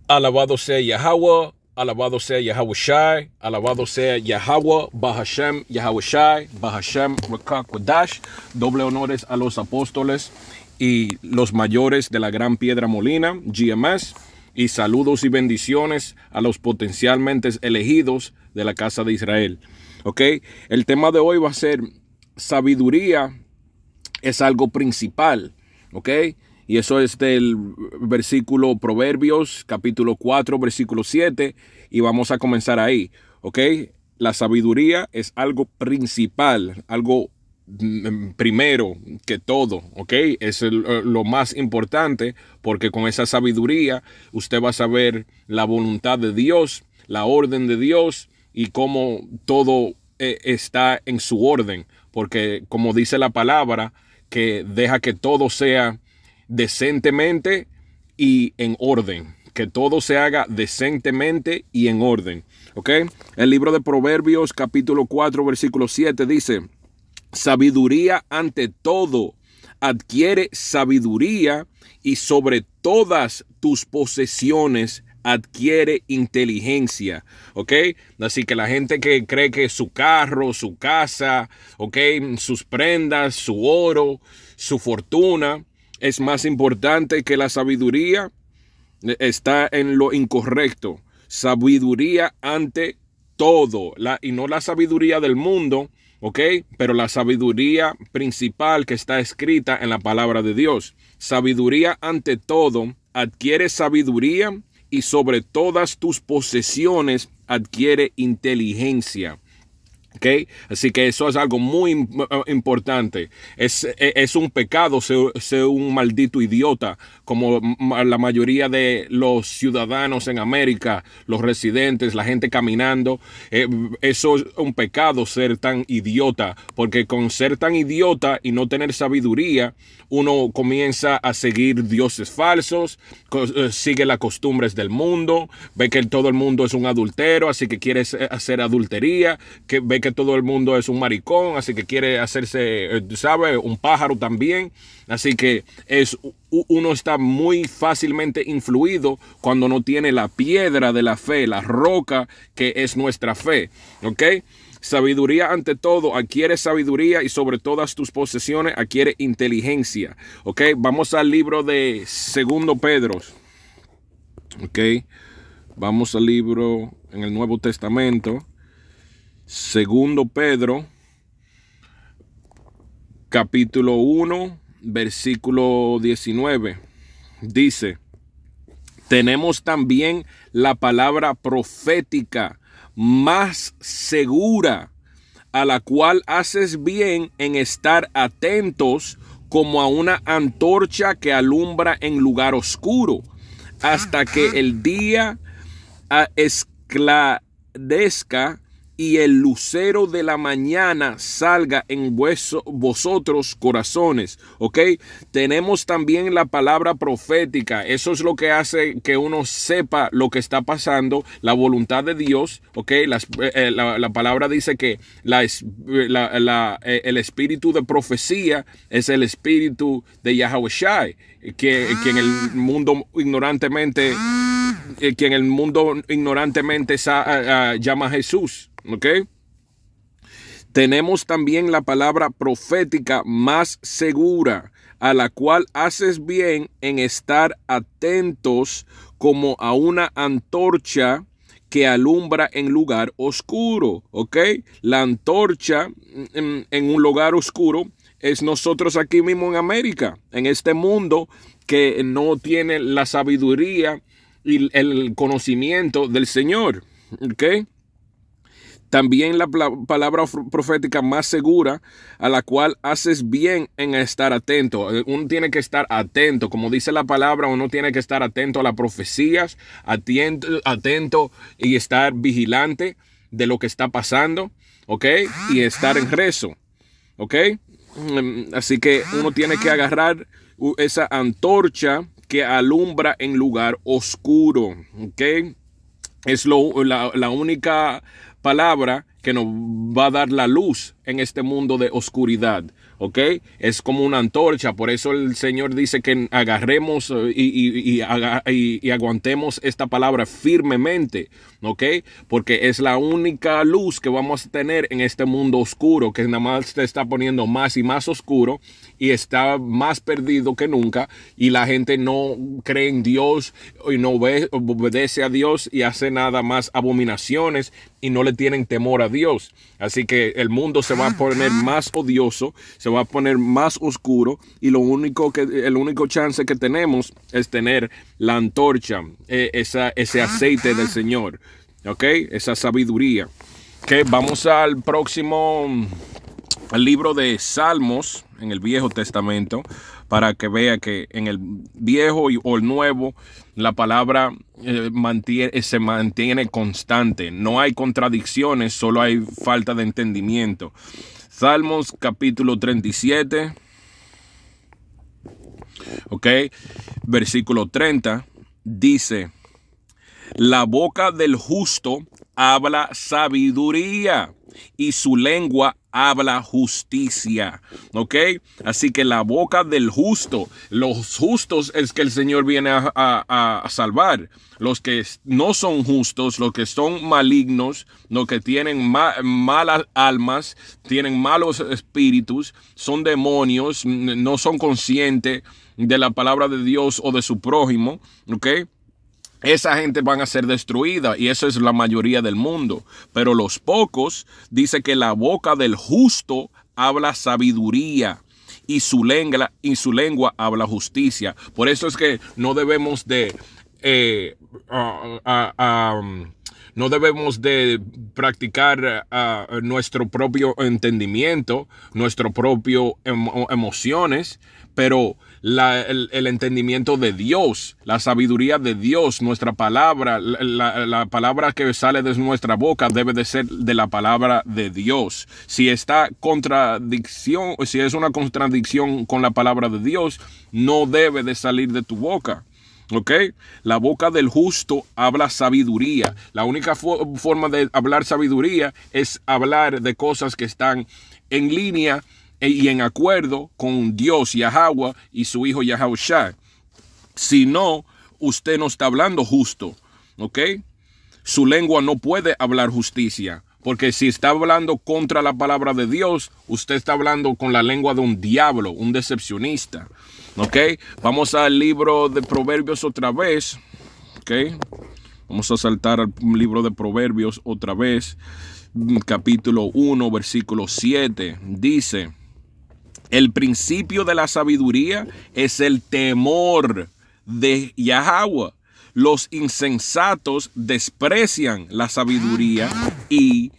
Alabado sea Yahweh, alabado sea Yahweh Shai, alabado sea Yahweh, Bahashem, Yahweh Shai, Bahashem, Rekak Wadash. Doble honores a los apóstoles y los mayores de la Gran Piedra Molina, GMS. Y saludos y bendiciones a los potencialmente elegidos de la casa de Israel. ¿Ok? El tema de hoy va a ser sabiduría es algo principal. ¿Ok? Y eso es del versículo Proverbios, capítulo 4, versículo 7. Y vamos a comenzar ahí. ¿Ok? La sabiduría es algo principal, algo primero que todo, ¿ok? Es lo más importante, porque con esa sabiduría usted va a saber la voluntad de Dios, la orden de Dios y cómo todo está en su orden, porque como dice la palabra, que deja que todo sea decentemente y en orden, que todo se haga decentemente y en orden, ¿ok? El libro de Proverbios, capítulo 4, versículo 7 dice: sabiduría ante todo, adquiere sabiduría, y sobre todas tus posesiones adquiere inteligencia. ¿Ok? Así que la gente que cree que su carro, su casa, ¿ok?, sus prendas, su oro, su fortuna es más importante que la sabiduría, está en lo incorrecto. Sabiduría ante todo, y no la sabiduría del mundo, ¿ok? Pero la sabiduría principal que está escrita en la palabra de Dios. Sabiduría ante todo, adquiere sabiduría, y sobre todas tus posesiones adquiere inteligencia. ¿Okay? Así que eso es algo muy importante. Es un pecado ser un maldito idiota, como la mayoría de los ciudadanos en América, los residentes, la gente caminando. Eso es un pecado, ser tan idiota, porque con ser tan idiota y no tener sabiduría, uno comienza a seguir dioses falsos, sigue las costumbres del mundo, ve que todo el mundo es un adultero, así que quiere hacer adultería, que ve que todo el mundo es un maricón, así que quiere hacerse, ¿sabe?, un pájaro también. Así que uno está muy fácilmente influido cuando no tiene la piedra de la fe, la roca que es nuestra fe. ¿Ok? Sabiduría ante todo, adquiere sabiduría, y sobre todas tus posesiones adquiere inteligencia. ¿Ok? Vamos al libro de Segundo Pedro. ¿Ok? Vamos al libro en el Nuevo Testamento. Segundo Pedro, capítulo 1, versículo 19. Dice: tenemos también la palabra profética más segura, a la cual haces bien en estar atentos como a una antorcha que alumbra en lugar oscuro, hasta que el día esclarezca y el lucero de la mañana salga en vosotros corazones. ¿Ok? Tenemos también la palabra profética. Eso es lo que hace que uno sepa lo que está pasando, la voluntad de Dios. ¿Ok? La palabra dice que el espíritu de profecía es el espíritu de Yahweh Shai, que en el mundo ignorantemente llama a Jesús. ¿Ok? Tenemos también la palabra profética más segura, a la cual haces bien en estar atentos como a una antorcha que alumbra en lugar oscuro. ¿Ok? La antorcha en un lugar oscuro es nosotros aquí mismo en América, en este mundo que no tiene la sabiduría y el conocimiento del Señor. ¿Ok? También la palabra profética más segura, a la cual haces bien en estar atento. Uno tiene que estar atento, como dice la palabra, uno tiene que estar atento a las profecías, atento y estar vigilante de lo que está pasando, ¿ok? Y estar en rezo, ¿ok? Así que uno tiene que agarrar esa antorcha que alumbra en lugar oscuro, ¿ok? Es la única palabra que nos va a dar la luz en este mundo de oscuridad. ¿ok? Es como una antorcha. Por eso el Señor dice que agarremos y aguantemos esta palabra firmemente, ¿ok? Porque es la única luz que vamos a tener en este mundo oscuro, que nada más se está poniendo más y más oscuro y está más perdido que nunca, y la gente no cree en Dios y no obedece a Dios y hace nada más abominaciones y no le tienen temor a Dios. Así que el mundo se va a poner más odioso, se va a poner más oscuro, y el único chance que tenemos es tener la antorcha, ese aceite del Señor, ¿ok? Esa sabiduría. Okay, vamos al próximo, al libro de Salmos en el Viejo Testamento, para que vea que en el Viejo o el Nuevo la palabra se mantiene constante. No hay contradicciones, solo hay falta de entendimiento. Salmos capítulo 37, ok, versículo 30, dice: la boca del justo habla sabiduría y su lengua habla justicia, ¿ok? Así que la boca del justo, los justos es que el Señor viene a salvar. Los que no son justos, los que son malignos, los que tienen malas almas, tienen malos espíritus, son demonios, no son conscientes de la palabra de Dios o de su prójimo, ¿ok? Esa gente van a ser destruida, y eso es la mayoría del mundo. Pero los pocos, dice que la boca del justo habla sabiduría y su lengua habla justicia. Por eso es que no debemos de no debemos de practicar nuestro propio entendimiento, nuestro propio emociones, pero el entendimiento de Dios, la sabiduría de Dios, nuestra palabra, la palabra que sale de nuestra boca debe de ser de la palabra de Dios. Si es una contradicción con la palabra de Dios, no debe de salir de tu boca. ¿Ok? La boca del justo habla sabiduría. La única forma de hablar sabiduría es hablar de cosas que están en línea y en acuerdo con Dios, Yahweh, y su hijo Yahushua. Si no, usted no está hablando justo. ¿Ok? Su lengua no puede hablar justicia. Porque si está hablando contra la palabra de Dios, usted está hablando con la lengua de un diablo, un decepcionista. ¿Ok? Vamos al libro de Proverbios otra vez. ¿Ok? Vamos a saltar al libro de Proverbios otra vez. Capítulo 1, versículo 7. Dice: el principio de la sabiduría es el temor de Yahweh. Los insensatos desprecian la sabiduría y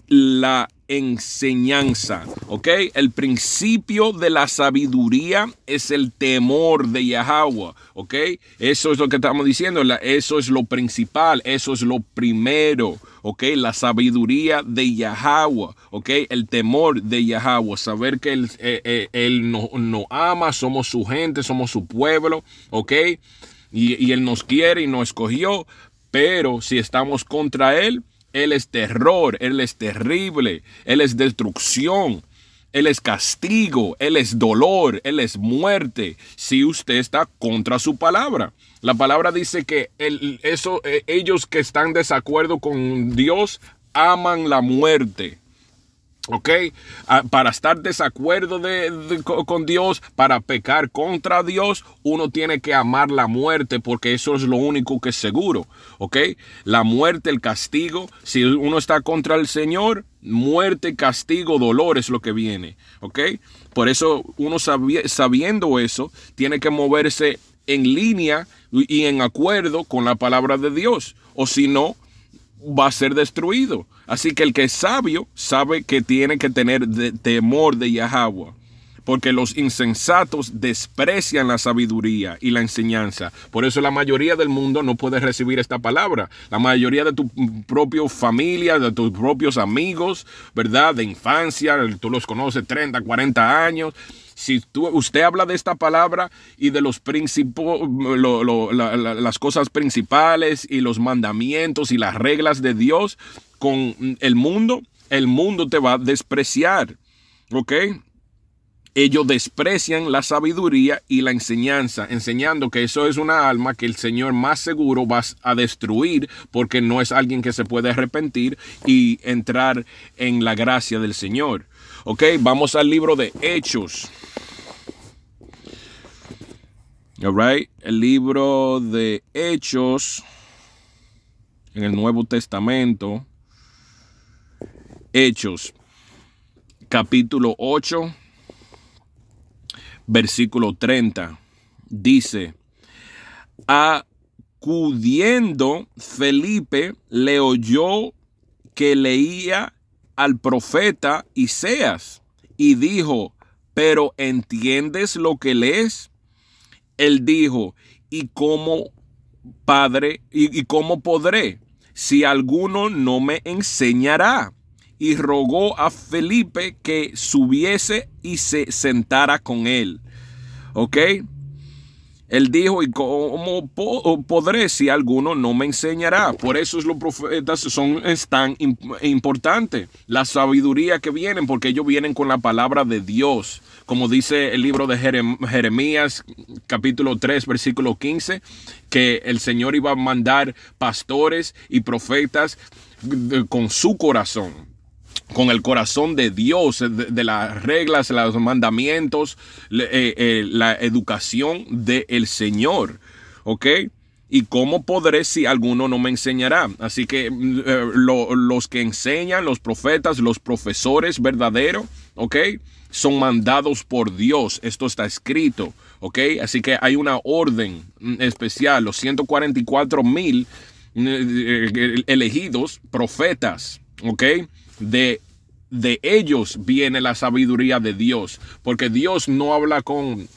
la enseñanza. ¿Ok? El principio de la sabiduría es el temor de Yahweh. ¿Ok? Eso es lo que estamos diciendo. Eso es lo principal. Eso es lo primero. ¿Ok? La sabiduría de Yahweh. ¿Ok? El temor de Yahweh. Saber que Él nos ama, somos su gente, somos su pueblo. ¿Ok? Y Él nos quiere y nos escogió. Pero si estamos contra Él, Él es terror, Él es terrible, Él es destrucción, Él es castigo, Él es dolor, Él es muerte, si usted está contra su palabra. La palabra dice que ellos que están en desacuerdo con Dios aman la muerte. ¿Ok? Para estar desacuerdo con Dios, para pecar contra Dios, uno tiene que amar la muerte, porque eso es lo único que es seguro. ¿Ok? La muerte, el castigo. Si uno está contra el Señor, muerte, castigo, dolor es lo que viene. ¿Ok? Por eso uno sabiendo eso, tiene que moverse en línea y en acuerdo con la palabra de Dios. O si no, va a ser destruido. Así que el que es sabio sabe que tiene que tener temor de Yahweh, porque los insensatos desprecian la sabiduría y la enseñanza. Por eso la mayoría del mundo no puede recibir esta palabra. La mayoría de tu propia familia, de tus propios amigos, ¿verdad? De infancia, tú los conoces 30, 40 años. Si usted habla de esta palabra y de los principios, las cosas principales y los mandamientos y las reglas de Dios con el mundo te va a despreciar. ¿Ok? Ellos desprecian la sabiduría y la enseñanza, enseñando que eso es una alma que el Señor más seguro va a destruir, porque no es alguien que se puede arrepentir y entrar en la gracia del Señor. Ok, vamos al libro de Hechos. All right, el libro de Hechos en el Nuevo Testamento. Hechos, capítulo 8. Versículo 30, dice: acudiendo Felipe le oyó que leía al profeta Isaías y dijo: ¿pero entiendes lo que lees? Él dijo: ¿y cómo, Padre, y cómo podré, si alguno no me enseñará? Y rogó a Felipe que subiese y se sentara con él. ¿Ok? Él dijo: ¿y cómo podré si alguno no me enseñará? Por eso los profetas es tan importante. La sabiduría que vienen, porque ellos vienen con la palabra de Dios. Como dice el libro de Jeremías, capítulo 3, versículo 15, que el Señor iba a mandar pastores y profetas con su corazón, con el corazón de Dios, de las reglas, los mandamientos, la educación del Señor. ¿Ok? ¿Y cómo podré si alguno no me enseñará? Así que los que enseñan, los profetas, los profesores verdaderos, ¿ok?, son mandados por Dios. Esto está escrito. ¿Ok? Así que hay una orden especial. Los 144,000 elegidos profetas, ¿ok?, de ellos viene la sabiduría de Dios, porque Dios no habla con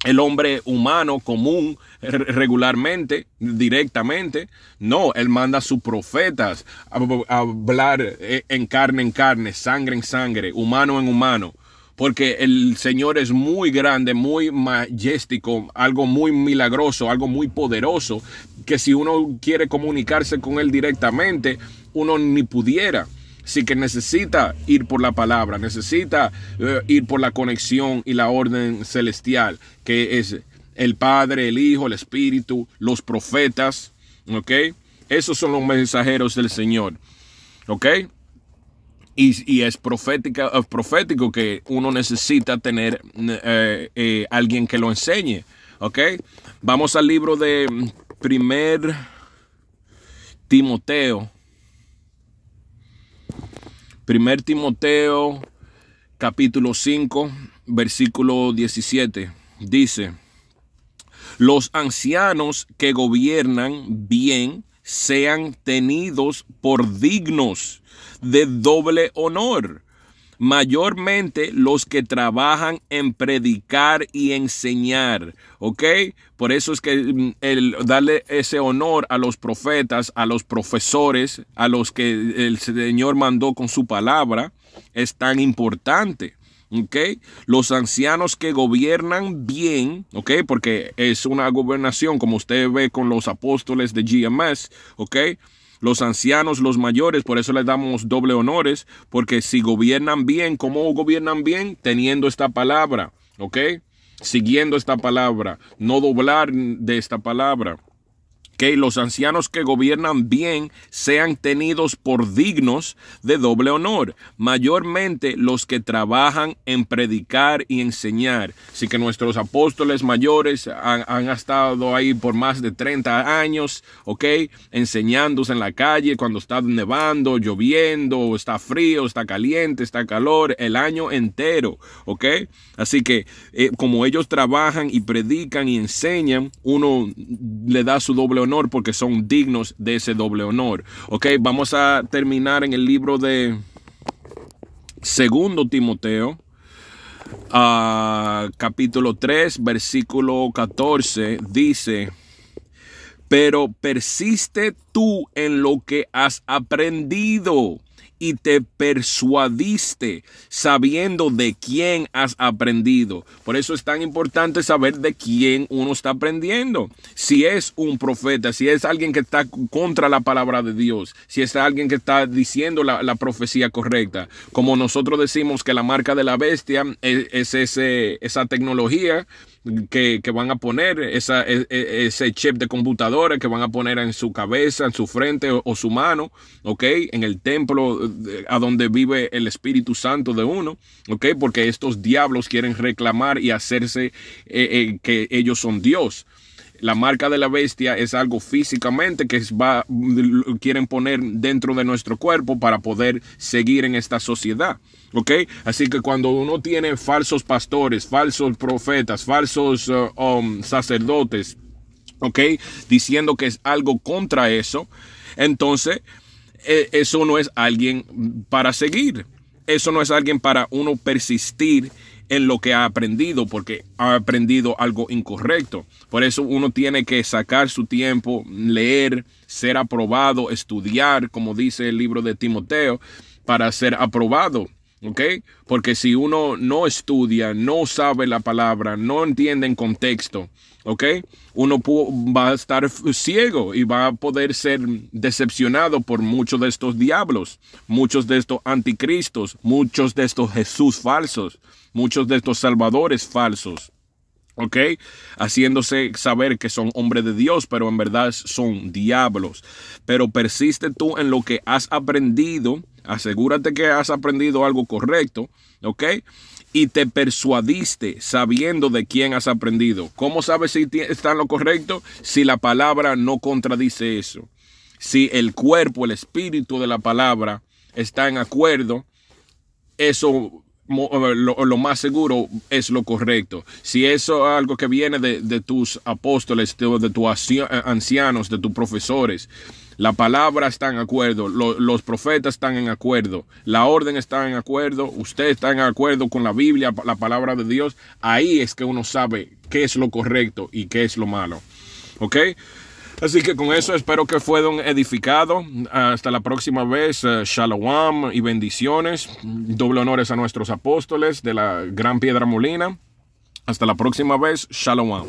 el hombre humano común regularmente, directamente. No, él manda a sus profetas a hablar en carne, sangre en sangre, humano en humano, porque el Señor es muy grande, muy majestático, algo muy milagroso, algo muy poderoso, que si uno quiere comunicarse con él directamente, uno ni pudiera. Así que necesita ir por la palabra, necesita ir por la conexión y la orden celestial, que es el Padre, el Hijo, el Espíritu, los profetas. ¿Ok? Esos son los mensajeros del Señor. ¿Ok? Y es profético que uno necesita tener alguien que lo enseñe. ¿Ok? Vamos al libro de 1 Timoteo. 1 Timoteo, capítulo 5, versículo 17. Dice: los ancianos que gobiernan bien sean tenidos por dignos de doble honor, mayormente los que trabajan en predicar y enseñar. ¿Ok? Por eso es que el darle ese honor a los profetas, a los profesores, a los que el Señor mandó con su palabra, es tan importante. ¿Ok? Los ancianos que gobiernan bien, ¿ok?, porque es una gobernación, como usted ve con los apóstoles de GMS. ¿Ok? Los ancianos, los mayores, por eso les damos doble honores, porque si gobiernan bien, ¿cómo gobiernan bien? Teniendo esta palabra, ¿ok?, siguiendo esta palabra, no doblar de esta palabra. Que los ancianos que gobiernan bien sean tenidos por dignos de doble honor, mayormente los que trabajan en predicar y enseñar. Así que nuestros apóstoles mayores han estado ahí por más de 30 años, ¿ok?, enseñándose en la calle cuando está nevando, lloviendo, está frío, está caliente, está calor, el año entero, ¿ok? Así que como ellos trabajan y predican y enseñan, uno le da su doble honor, porque son dignos de ese doble honor. Ok, vamos a terminar en el libro de 2 Timoteo, capítulo 3, versículo 14. Dice: pero persiste tú en lo que has aprendido y te persuadiste sabiendo de quién has aprendido. Por eso es tan importante saber de quién uno está aprendiendo. Si es un profeta, si es alguien que está contra la palabra de Dios, si es alguien que está diciendo la profecía correcta. Como nosotros decimos que la marca de la bestia es esa tecnología que van a poner, ese chip de computadora que van a poner en su cabeza, en su frente o su mano, ¿ok? En el templo a donde vive el Espíritu Santo de uno, ¿ok? Porque estos diablos quieren reclamar y hacerse que ellos son Dios. La marca de la bestia es algo físicamente que quieren poner dentro de nuestro cuerpo para poder seguir en esta sociedad. ¿Ok? Así que cuando uno tiene falsos pastores, falsos profetas, falsos sacerdotes, ¿ok? Diciendo que es algo contra eso, entonces eso no es alguien para seguir. Eso no es alguien para uno persistir en lo que ha aprendido, porque ha aprendido algo incorrecto. Por eso uno tiene que sacar su tiempo, leer, ser aprobado, estudiar, como dice el libro de Timoteo, para ser aprobado. ¿Ok? Porque si uno no estudia, no sabe la palabra, no entiende en contexto, ¿ok? Uno va a estar ciego y va a poder ser decepcionado por muchos de estos diablos, muchos de estos anticristos, muchos de estos Jesús falsos, muchos de estos salvadores falsos. ¿Ok? Haciéndose saber que son hombres de Dios, pero en verdad son diablos. Pero persiste tú en lo que has aprendido. Asegúrate que has aprendido algo correcto. ¿Ok? Y te persuadiste sabiendo de quién has aprendido. ¿Cómo sabes si está en lo correcto? Si la palabra no contradice eso. Si el cuerpo, el espíritu de la palabra está en acuerdo, eso lo más seguro es lo correcto. Si eso es algo que viene de tus apóstoles, de tus ancianos, de tus profesores, la palabra está en acuerdo, los profetas están en acuerdo, la orden está en acuerdo, usted está en acuerdo con la Biblia, la palabra de Dios, ahí es que uno sabe qué es lo correcto y qué es lo malo. ¿Ok? Así que con eso espero que fueron edificados. Hasta la próxima vez. Shalom y bendiciones. Doble honores a nuestros apóstoles de la Gran Piedra Molina. Hasta la próxima vez. Shalom.